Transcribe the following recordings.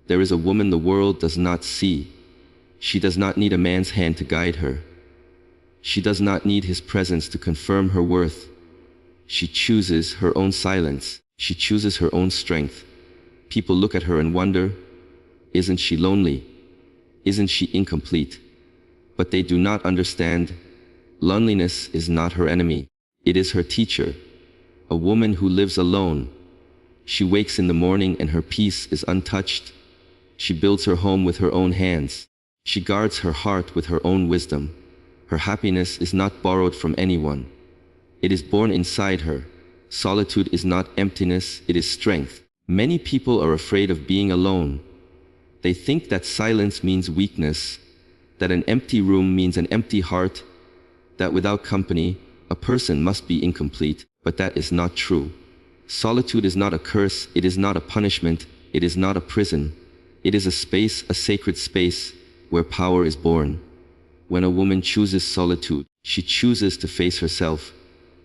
There is a woman the world does not see. She does not need a man's hand to guide her. She does not need his presence to confirm her worth. She chooses her own silence. She chooses her own strength. People look at her and wonder, isn't she lonely? Isn't she incomplete? But they do not understand. Loneliness is not her enemy. It is her teacher. A woman who lives alone. She wakes in the morning and her peace is untouched. She builds her home with her own hands. She guards her heart with her own wisdom. Her happiness is not borrowed from anyone. It is born inside her. Solitude is not emptiness, it is strength. Many people are afraid of being alone. They think that silence means weakness, that an empty room means an empty heart, that without company, a person must be incomplete, but that is not true. Solitude is not a curse, it is not a punishment, it is not a prison. It is a space, a sacred space, where power is born. When a woman chooses solitude, she chooses to face herself.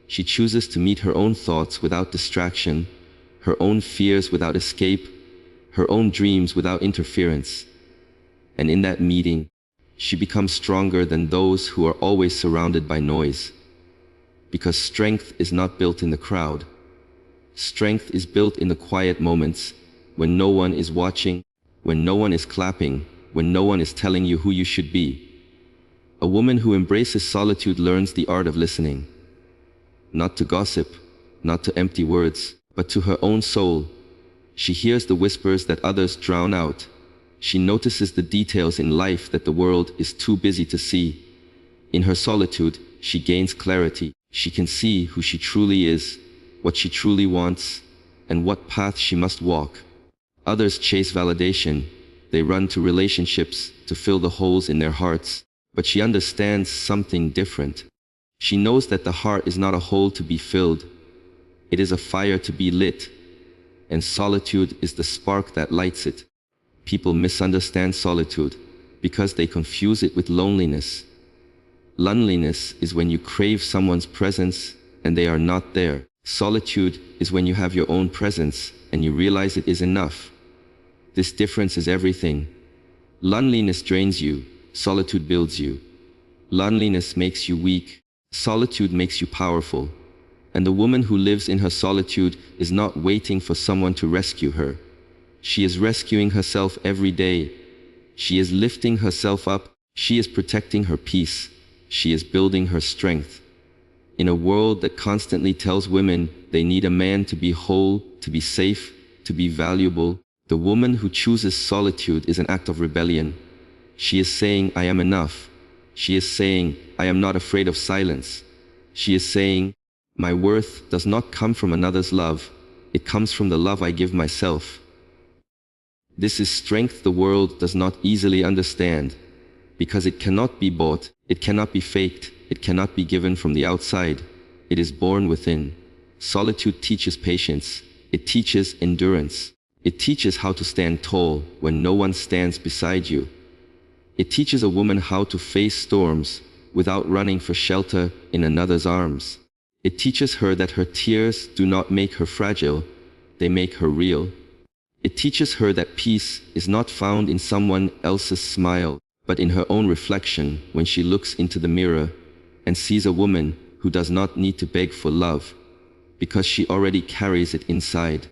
She chooses to meet her own thoughts without distraction, her own fears without escape, her own dreams without interference. And in that meeting, she becomes stronger than those who are always surrounded by noise. Because strength is not built in the crowd. Strength is built in the quiet moments, when no one is watching, when no one is clapping, when no one is telling you who you should be. A woman who embraces solitude learns the art of listening. Not to gossip, not to empty words, but to her own soul. She hears the whispers that others drown out. She notices the details in life that the world is too busy to see. In her solitude, she gains clarity. She can see who she truly is, what she truly wants, and what path she must walk. Others chase validation. They run to relationships to fill the holes in their hearts. But she understands something different. She knows that the heart is not a hole to be filled. It is a fire to be lit. And solitude is the spark that lights it. People misunderstand solitude because they confuse it with loneliness. Loneliness is when you crave someone's presence and they are not there. Solitude is when you have your own presence and you realize it is enough. This difference is everything. Loneliness drains you, solitude builds you. Loneliness makes you weak, solitude makes you powerful. And the woman who lives in her solitude is not waiting for someone to rescue her. She is rescuing herself every day. She is lifting herself up. She is protecting her peace. She is building her strength. In a world that constantly tells women they need a man to be whole, to be safe, to be valuable, the woman who chooses solitude is an act of rebellion. She is saying, I am enough. She is saying, I am not afraid of silence. She is saying, my worth does not come from another's love. It comes from the love I give myself. This is strength the world does not easily understand, because it cannot be bought, it cannot be faked, it cannot be given from the outside. It is born within. Solitude teaches patience. It teaches endurance. It teaches how to stand tall when no one stands beside you. It teaches a woman how to face storms without running for shelter in another's arms. It teaches her that her tears do not make her fragile, they make her real. It teaches her that peace is not found in someone else's smile, but in her own reflection when she looks into the mirror and sees a woman who does not need to beg for love, because she already carries it inside.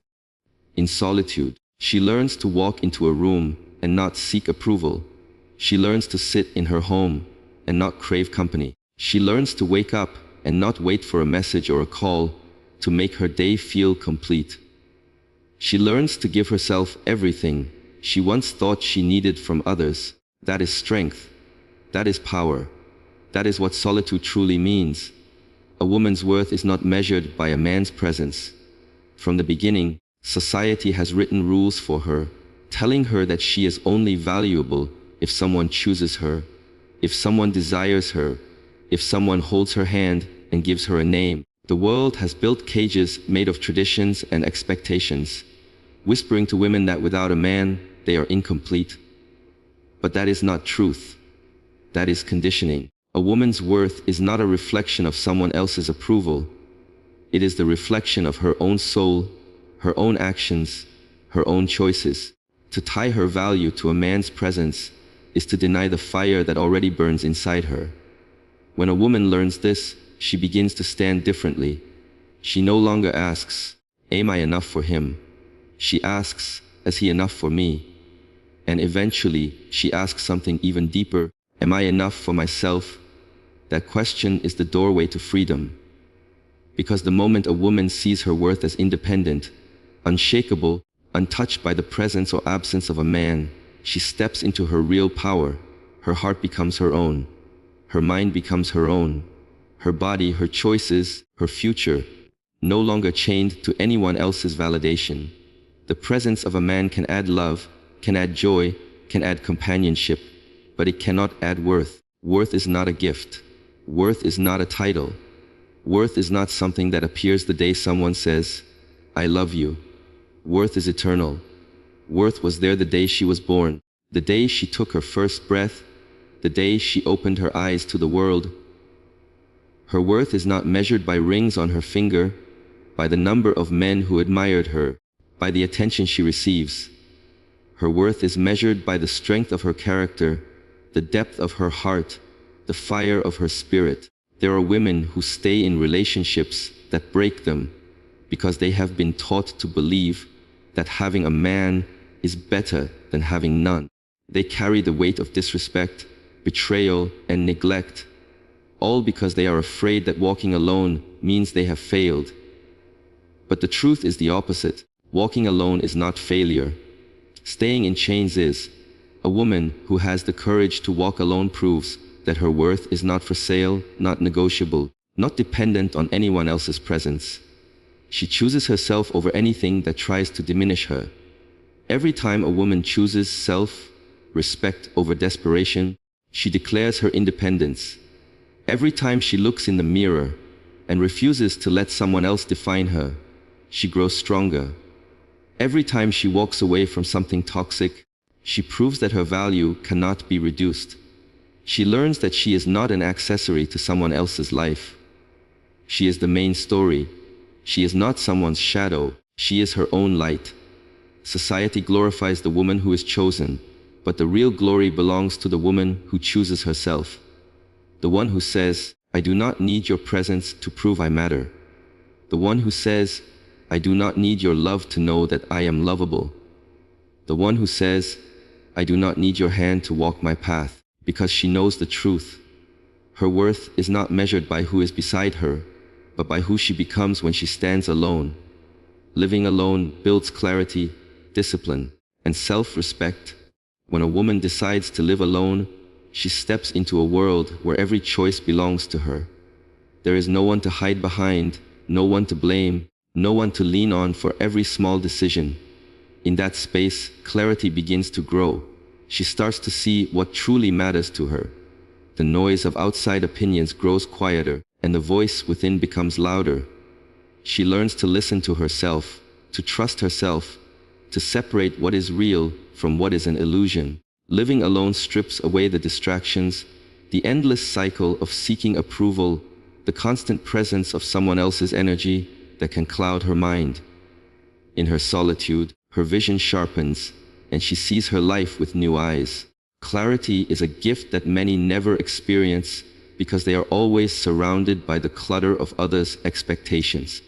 In solitude, she learns to walk into a room and not seek approval. She learns to sit in her home and not crave company. She learns to wake up and not wait for a message or a call to make her day feel complete. She learns to give herself everything she once thought she needed from others. That is strength. That is power. That is what solitude truly means. A woman's worth is not measured by a man's presence. From the beginning, society has written rules for her, telling her that she is only valuable if someone chooses her, if someone desires her, if someone holds her hand and gives her a name. The world has built cages made of traditions and expectations, whispering to women that without a man, they are incomplete. But that is not truth. That is conditioning. A woman's worth is not a reflection of someone else's approval. It is the reflection of her own soul, her own actions, her own choices. To tie her value to a man's presence is to deny the fire that already burns inside her. When a woman learns this, she begins to stand differently. She no longer asks, "Am I enough for him?" She asks, "Is he enough for me?" And eventually, she asks something even deeper, "Am I enough for myself?" That question is the doorway to freedom. Because the moment a woman sees her worth as independent, unshakable, untouched by the presence or absence of a man, she steps into her real power. Her heart becomes her own. Her mind becomes her own. Her body, her choices, her future, no longer chained to anyone else's validation. The presence of a man can add love, can add joy, can add companionship, but it cannot add worth. Worth is not a gift. Worth is not a title. Worth is not something that appears the day someone says, "I love you." Worth is eternal. Worth was there the day she was born, the day she took her first breath, the day she opened her eyes to the world. Her worth is not measured by rings on her finger, by the number of men who admired her, by the attention she receives. Her worth is measured by the strength of her character, the depth of her heart, the fire of her spirit. There are women who stay in relationships that break them because they have been taught to believe that having a man is better than having none. They carry the weight of disrespect, betrayal, and neglect, all because they are afraid that walking alone means they have failed. But the truth is the opposite. Walking alone is not failure. Staying in chains is. A woman who has the courage to walk alone proves that her worth is not for sale, not negotiable, not dependent on anyone else's presence. She chooses herself over anything that tries to diminish her. Every time a woman chooses self-respect over desperation, she declares her independence. Every time she looks in the mirror and refuses to let someone else define her, she grows stronger. Every time she walks away from something toxic, she proves that her value cannot be reduced. She learns that she is not an accessory to someone else's life. She is the main story. She is not someone's shadow. She is her own light. Society glorifies the woman who is chosen, but the real glory belongs to the woman who chooses herself. The one who says, "I do not need your presence to prove I matter." The one who says, "I do not need your love to know that I am lovable." The one who says, "I do not need your hand to walk my path," because she knows the truth. Her worth is not measured by who is beside her, but by who she becomes when she stands alone. Living alone builds clarity, discipline, and self-respect. When a woman decides to live alone, she steps into a world where every choice belongs to her. There is no one to hide behind, no one to blame, no one to lean on for every small decision. In that space, clarity begins to grow. She starts to see what truly matters to her. The noise of outside opinions grows quieter, and the voice within becomes louder. She learns to listen to herself, to trust herself, to separate what is real from what is an illusion. Living alone strips away the distractions, the endless cycle of seeking approval, the constant presence of someone else's energy that can cloud her mind. In her solitude, her vision sharpens, and she sees her life with new eyes. Clarity is a gift that many never experience because they are always surrounded by the clutter of others' expectations.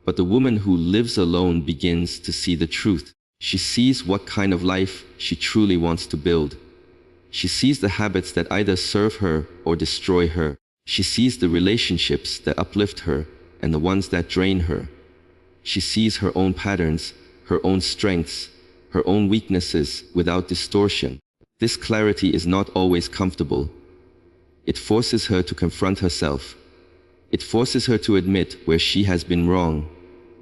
But the woman who lives alone begins to see the truth. She sees what kind of life she truly wants to build. She sees the habits that either serve her or destroy her. She sees the relationships that uplift her and the ones that drain her. She sees her own patterns, her own strengths, her own weaknesses without distortion. This clarity is not always comfortable. It forces her to confront herself. It forces her to admit where she has been wrong,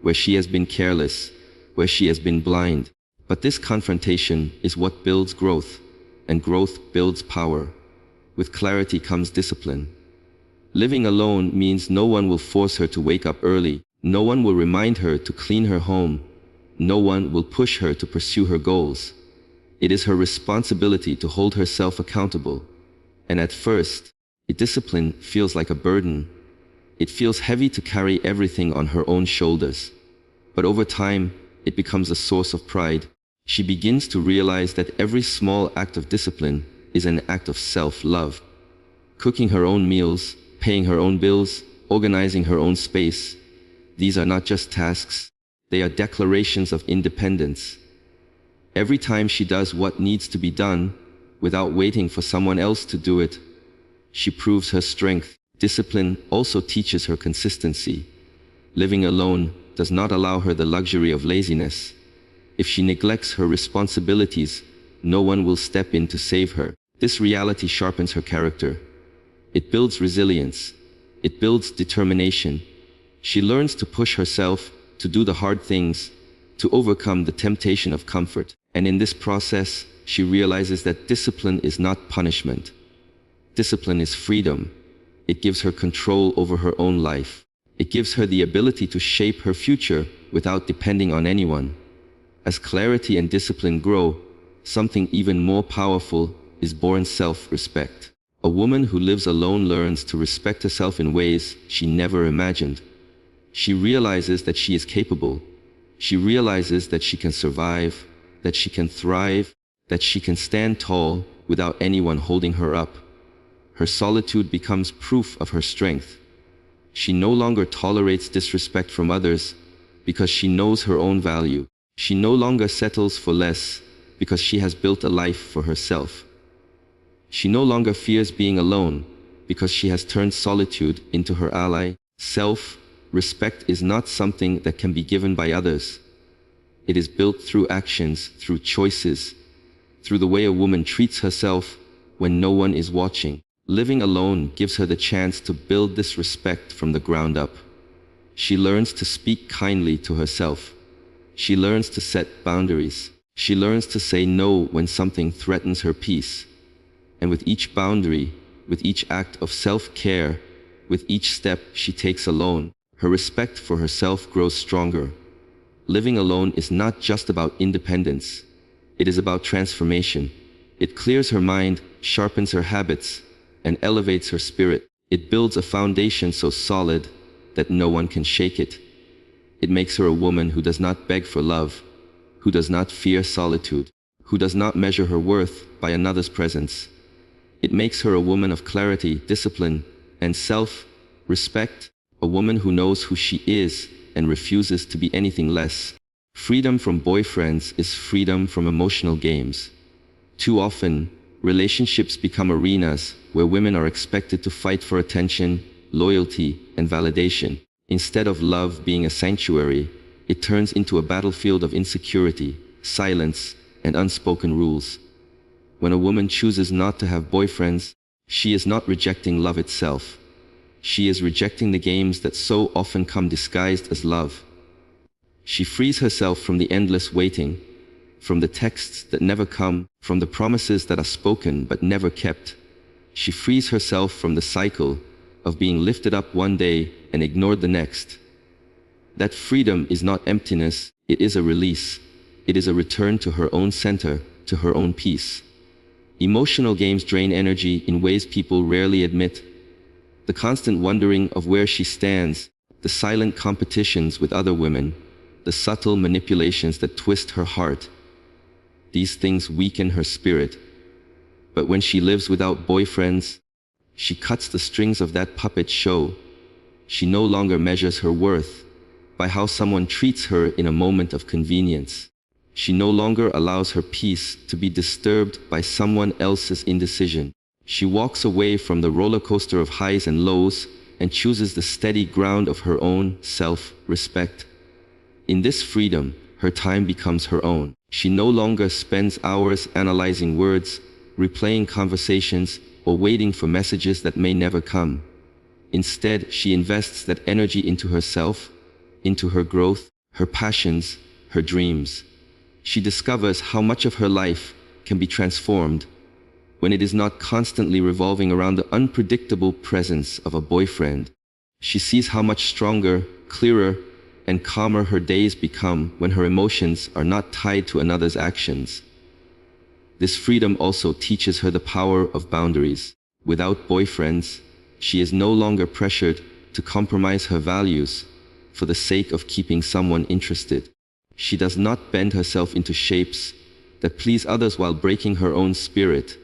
where she has been careless, where she has been blind. But this confrontation is what builds growth, and growth builds power. With clarity comes discipline. Living alone means no one will force her to wake up early. No one will remind her to clean her home. No one will push her to pursue her goals. It is her responsibility to hold herself accountable. And at first, discipline feels like a burden. It feels heavy to carry everything on her own shoulders. But over time, it becomes a source of pride. She begins to realize that every small act of discipline is an act of self-love. Cooking her own meals, paying her own bills, organizing her own space. These are not just tasks, they are declarations of independence. Every time she does what needs to be done, without waiting for someone else to do it, she proves her strength. Discipline also teaches her consistency. Living alone does not allow her the luxury of laziness. If she neglects her responsibilities, no one will step in to save her. This reality sharpens her character. It builds resilience. It builds determination. She learns to push herself, to do the hard things, to overcome the temptation of comfort. And in this process, she realizes that discipline is not punishment. Discipline is freedom. It gives her control over her own life. It gives her the ability to shape her future without depending on anyone. As clarity and discipline grow, something even more powerful is born: self-respect. A woman who lives alone learns to respect herself in ways she never imagined. She realizes that she is capable. She realizes that she can survive, that she can thrive, that she can stand tall without anyone holding her up. Her solitude becomes proof of her strength. She no longer tolerates disrespect from others because she knows her own value. She no longer settles for less because she has built a life for herself. She no longer fears being alone because she has turned solitude into her ally. Self-respect is not something that can be given by others. It is built through actions, through choices, through the way a woman treats herself when no one is watching. Living alone gives her the chance to build this respect from the ground up. She learns to speak kindly to herself. She learns to set boundaries. She learns to say no when something threatens her peace. And with each boundary, with each act of self-care, with each step she takes alone, her respect for herself grows stronger. Living alone is not just about independence. It is about transformation. It clears her mind, sharpens her habits, and elevates her spirit. It builds a foundation so solid that no one can shake it. It makes her a woman who does not beg for love, who does not fear solitude, who does not measure her worth by another's presence. It makes her a woman of clarity, discipline, and self-respect, a woman who knows who she is and refuses to be anything less. Freedom from boyfriends is freedom from emotional games. Too often, relationships become arenas where women are expected to fight for attention, loyalty, and validation. Instead of love being a sanctuary, it turns into a battlefield of insecurity, silence, and unspoken rules. When a woman chooses not to have boyfriends, she is not rejecting love itself. She is rejecting the games that so often come disguised as love. She frees herself from the endless waiting, from the texts that never come, from the promises that are spoken but never kept. She frees herself from the cycle of being lifted up one day and ignored the next. That freedom is not emptiness, it is a release. It is a return to her own center, to her own peace. Emotional games drain energy in ways people rarely admit. The constant wondering of where she stands, the silent competitions with other women, the subtle manipulations that twist her heart. These things weaken her spirit. But when she lives without boyfriends, she cuts the strings of that puppet show. She no longer measures her worth by how someone treats her in a moment of convenience. She no longer allows her peace to be disturbed by someone else's indecision. She walks away from the roller coaster of highs and lows and chooses the steady ground of her own self-respect. In this freedom, her time becomes her own. She no longer spends hours analyzing words, replaying conversations, or waiting for messages that may never come. Instead, she invests that energy into herself, into her growth, her passions, her dreams. She discovers how much of her life can be transformed when it is not constantly revolving around the unpredictable presence of a boyfriend. She sees how much stronger, clearer, and calmer her days become when her emotions are not tied to another's actions. This freedom also teaches her the power of boundaries. Without boyfriends, she is no longer pressured to compromise her values for the sake of keeping someone interested. She does not bend herself into shapes that please others while breaking her own spirit.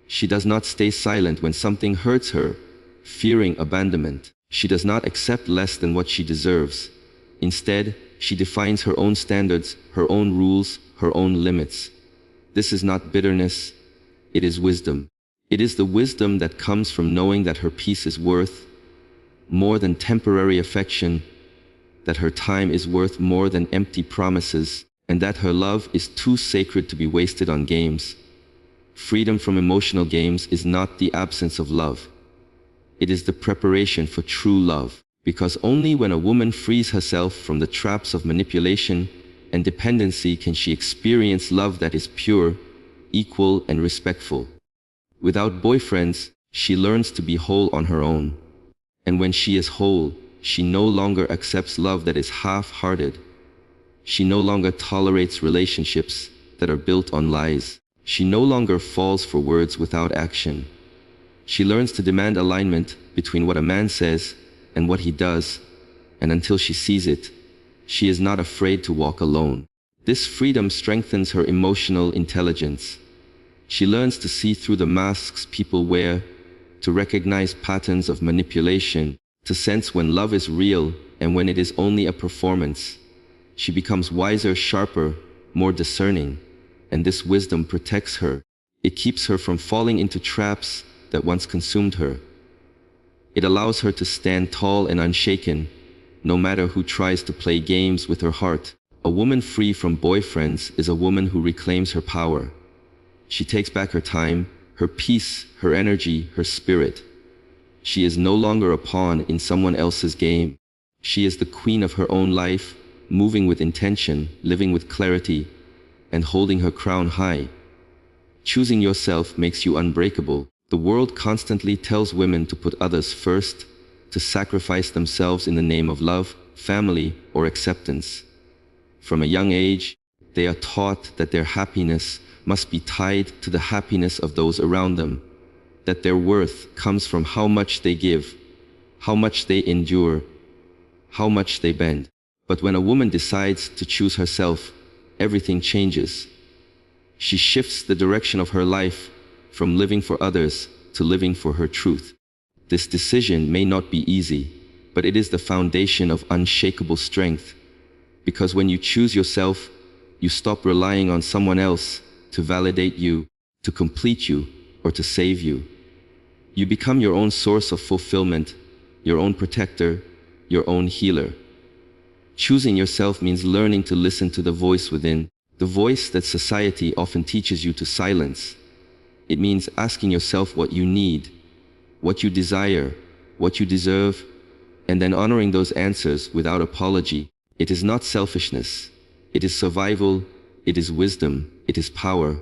She does not stay silent when something hurts her, fearing abandonment. She does not accept less than what she deserves. Instead, she defines her own standards, her own rules, her own limits. This is not bitterness, it is wisdom. It is the wisdom that comes from knowing that her peace is worth more than temporary affection, that her time is worth more than empty promises, and that her love is too sacred to be wasted on games. Freedom from emotional games is not the absence of love. It is the preparation for true love, because only when a woman frees herself from the traps of manipulation and dependency can she experience love that is pure, equal, and respectful. Without boyfriends, she learns to be whole on her own. And when she is whole, she no longer accepts love that is half-hearted. She no longer tolerates relationships that are built on lies. She no longer falls for words without action. She learns to demand alignment between what a man says and what he does, and until she sees it, she is not afraid to walk alone. This freedom strengthens her emotional intelligence. She learns to see through the masks people wear, to recognize patterns of manipulation, to sense when love is real and when it is only a performance. She becomes wiser, sharper, more discerning, and this wisdom protects her. It keeps her from falling into traps that once consumed her. It allows her to stand tall and unshaken, no matter who tries to play games with her heart. A woman free from boyfriends is a woman who reclaims her power. She takes back her time, her peace, her energy, her spirit. She is no longer a pawn in someone else's game. She is the queen of her own life, moving with intention, living with clarity, and holding her crown high. Choosing yourself makes you unbreakable. The world constantly tells women to put others first, to sacrifice themselves in the name of love, family, or acceptance. From a young age, they are taught that their happiness must be tied to the happiness of those around them, that their worth comes from how much they give, how much they endure, how much they bend. But when a woman decides to choose herself, everything changes. She shifts the direction of her life from living for others to living for her truth. This decision may not be easy, but it is the foundation of unshakable strength. Because when you choose yourself, you stop relying on someone else to validate you, to complete you, or to save you. You become your own source of fulfillment, your own protector, your own healer. Choosing yourself means learning to listen to the voice within, the voice that society often teaches you to silence. It means asking yourself what you need, what you desire, what you deserve, and then honoring those answers without apology. It is not selfishness. It is survival. It is wisdom. It is power.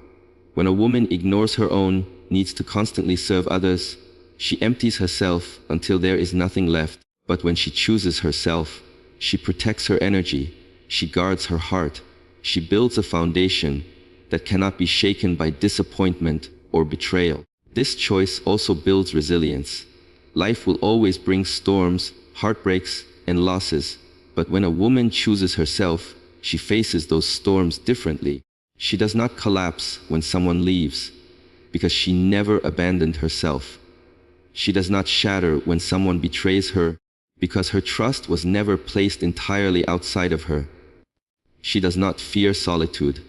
When a woman ignores her own needs to constantly serve others, she empties herself until there is nothing left. But when she chooses herself, she protects her energy. She guards her heart. She builds a foundation that cannot be shaken by disappointment or betrayal. This choice also builds resilience. Life will always bring storms, heartbreaks, and losses. But when a woman chooses herself, she faces those storms differently. She does not collapse when someone leaves, because she never abandoned herself. She does not shatter when someone betrays her, because her trust was never placed entirely outside of her. She does not fear solitude,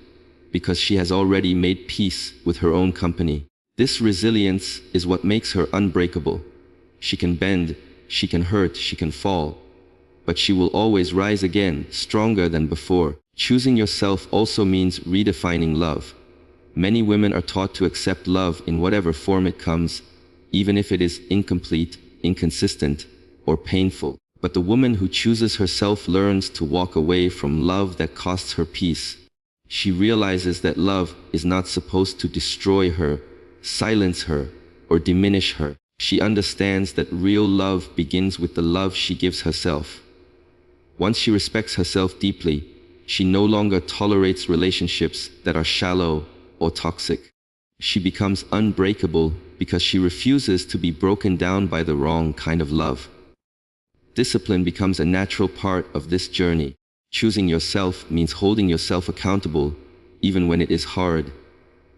because she has already made peace with her own company. This resilience is what makes her unbreakable. She can bend, she can hurt, she can fall, but she will always rise again, stronger than before. Choosing yourself also means redefining love. Many women are taught to accept love in whatever form it comes, even if it is incomplete, inconsistent, or painful. But the woman who chooses herself learns to walk away from love that costs her peace. She realizes that love is not supposed to destroy her, silence her, or diminish her. She understands that real love begins with the love she gives herself. Once she respects herself deeply, she no longer tolerates relationships that are shallow or toxic. She becomes unbreakable because she refuses to be broken down by the wrong kind of love. Discipline becomes a natural part of this journey. Choosing yourself means holding yourself accountable, even when it is hard.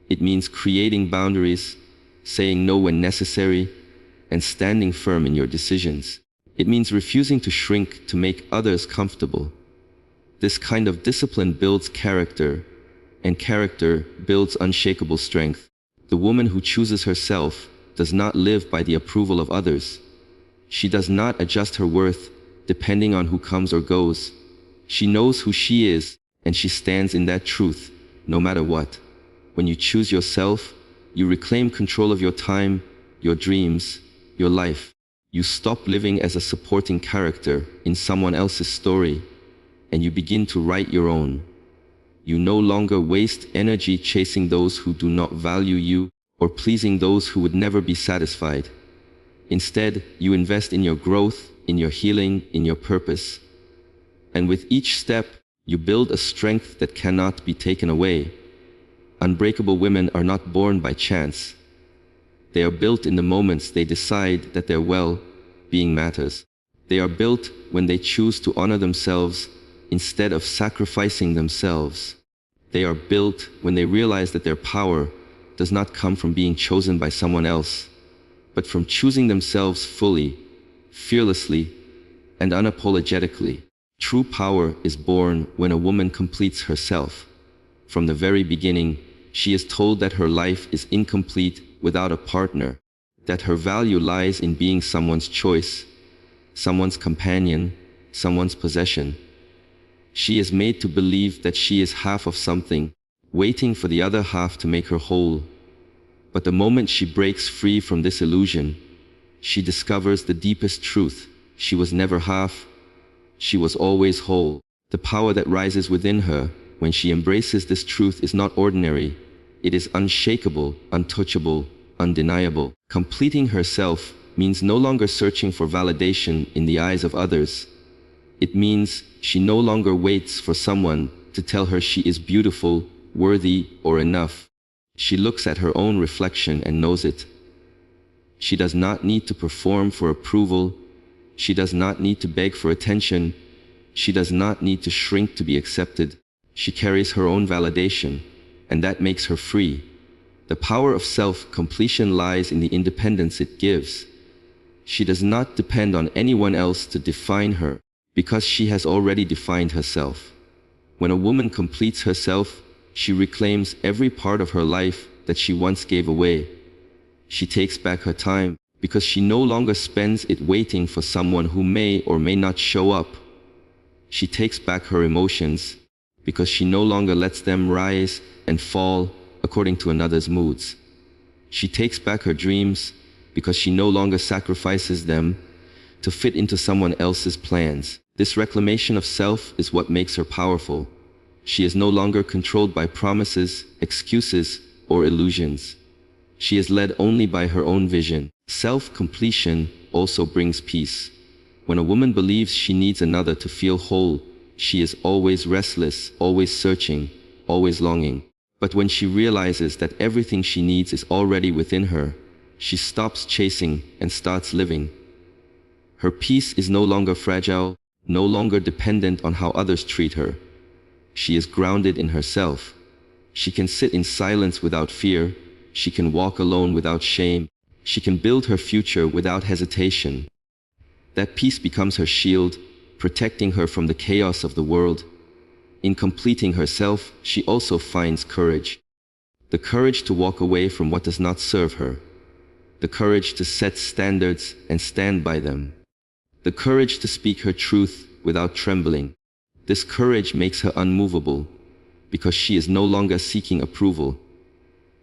It means creating boundaries, saying no when necessary, and standing firm in your decisions. It means refusing to shrink to make others comfortable. This kind of discipline builds character, and character builds unshakable strength. The woman who chooses herself does not live by the approval of others. She does not adjust her worth depending on who comes or goes. She knows who she is, and she stands in that truth, no matter what. When you choose yourself, you reclaim control of your time, your dreams, your life. You stop living as a supporting character in someone else's story, and you begin to write your own. You no longer waste energy chasing those who do not value you or pleasing those who would never be satisfied. Instead, you invest in your growth, in your healing, in your purpose. And with each step, you build a strength that cannot be taken away. Unbreakable women are not born by chance. They are built in the moments they decide that their well-being matters. They are built when they choose to honor themselves instead of sacrificing themselves. They are built when they realize that their power does not come from being chosen by someone else, but from choosing themselves fully, fearlessly, and unapologetically. True power is born when a woman completes herself. From the very beginning, she is told that her life is incomplete without a partner, that her value lies in being someone's choice, someone's companion, someone's possession. She is made to believe that she is half of something, waiting for the other half to make her whole. But the moment she breaks free from this illusion, she discovers the deepest truth. She was never half, she was always whole. The power that rises within her when she embraces this truth is not ordinary. It is unshakable, untouchable, undeniable. Completing herself means no longer searching for validation in the eyes of others. It means she no longer waits for someone to tell her she is beautiful, worthy, or enough. She looks at her own reflection and knows it. She does not need to perform for approval. She does not need to beg for attention. She does not need to shrink to be accepted. She carries her own validation, and that makes her free. The power of self-completion lies in the independence it gives. She does not depend on anyone else to define her, because she has already defined herself. When a woman completes herself, she reclaims every part of her life that she once gave away. She takes back her time, because she no longer spends it waiting for someone who may or may not show up. She takes back her emotions, because she no longer lets them rise and fall according to another's moods. She takes back her dreams, because she no longer sacrifices them to fit into someone else's plans. This reclamation of self is what makes her powerful. She is no longer controlled by promises, excuses, or illusions. She is led only by her own vision. Self-completion also brings peace. When a woman believes she needs another to feel whole, she is always restless, always searching, always longing. But when she realizes that everything she needs is already within her, she stops chasing and starts living. Her peace is no longer fragile, no longer dependent on how others treat her. She is grounded in herself. She can sit in silence without fear. She can walk alone without shame. She can build her future without hesitation. That peace becomes her shield, protecting her from the chaos of the world. In completing herself, she also finds courage. The courage to walk away from what does not serve her. The courage to set standards and stand by them. The courage to speak her truth without trembling. This courage makes her unmovable, because she is no longer seeking approval.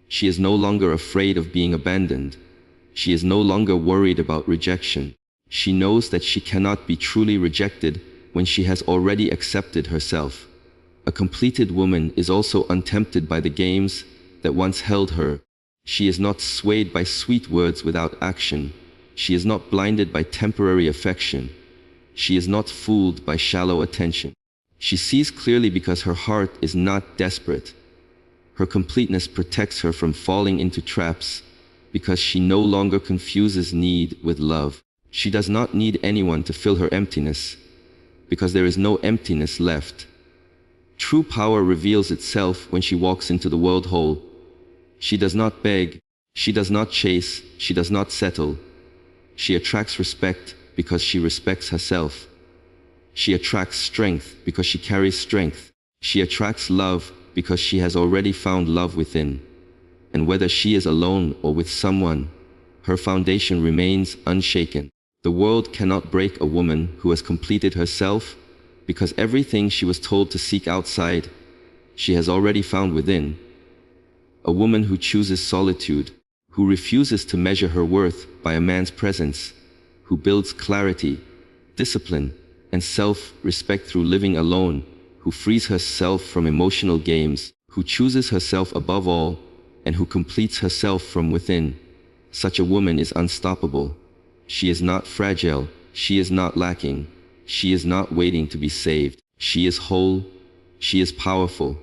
She is no longer afraid of being abandoned. She is no longer worried about rejection. She knows that she cannot be truly rejected when she has already accepted herself. A completed woman is also untempted by the games that once held her. She is not swayed by sweet words without action. She is not blinded by temporary affection. She is not fooled by shallow attention. She sees clearly because her heart is not desperate. Her completeness protects her from falling into traps, because she no longer confuses need with love. She does not need anyone to fill her emptiness. because there is no emptiness left. True power reveals itself when she walks into the world whole. She does not beg, she does not chase, she does not settle. She attracts respect because she respects herself. She attracts strength because she carries strength. She attracts love because she has already found love within. And whether she is alone or with someone, her foundation remains unshaken. The world cannot break a woman who has completed herself, because everything she was told to seek outside, she has already found within. A woman who chooses solitude, who refuses to measure her worth by a man's presence, who builds clarity, discipline, and self-respect through living alone, who frees herself from emotional games, who chooses herself above all, and who completes herself from within. Such a woman is unstoppable. She is not fragile, she is not lacking, she is not waiting to be saved. She is whole, she is powerful.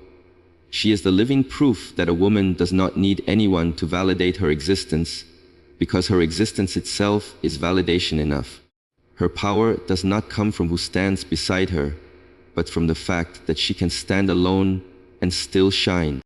She is the living proof that a woman does not need anyone to validate her existence, because her existence itself is validation enough. Her power does not come from who stands beside her, but from the fact that she can stand alone and still shine.